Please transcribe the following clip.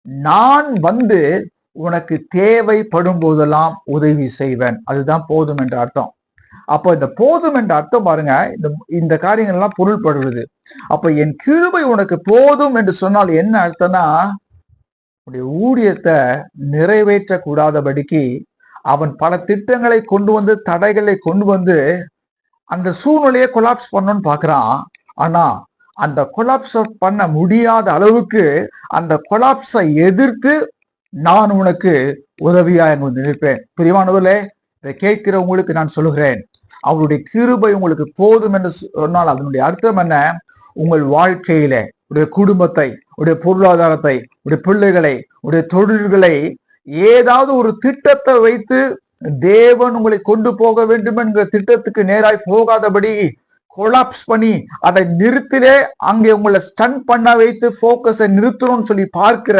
நான் வந்து உனக்கு தேவைப்படும் போதெல்லாம் உதவி செய்வேன். அதுதான் போதும் என்ற அர்த்தம். அப்ப இந்த போதும் என்ற அர்த்தம் பாருங்க, இந்த காரியங்கள் எல்லாம் பொருள்படுவது. அப்ப என் கிருபை உனக்கு போதும் என்று சொன்னால் என்ன அர்த்தம்னா, உன்னுடைய ஊழியத்தை நிறைவேற்ற கூடாதபடிக்கு அவன் பல திட்டங்களை கொண்டு வந்து, தடைகளை கொண்டு வந்து அந்த சூழ்நிலையை கொலாப்ஸ் பண்ணணும்னு பாக்குறான். ஆனா அந்த கொலாப்ஸ் பண்ண முடியாத அளவுக்கு அந்த கொலாப்ஸை எதிர்த்து நான் உனக்கு உதவியா வந்து நிற்பேன். பிரியமானவர்களே, இதை கேட்கிற உங்களுக்கு நான் சொல்லுகிறேன், அவருடைய கிருபை உங்களுக்கு போதும் என்று சொன்னால் அதனுடைய அர்த்தம் என்ன? உங்கள் வாழ்க்கையில உடைய குடும்பத்தை, உடைய பொருளாதாரத்தை, உடைய பிள்ளைகளை, உடைய தொழில்களை ஏதாவது ஒரு திட்டத்தை வைத்து தேவன் உங்களை கொண்டு போக வேண்டும் என்கிற திட்டத்துக்கு நேராய் போகாதபடி கொலாப்ஸ் பண்ணி அதை நிறுத்திலே அங்கே உங்களை ஸ்டன் பண்ண வைத்து போக்கஸை நிறுத்தணும்னு சொல்லி பார்க்கிற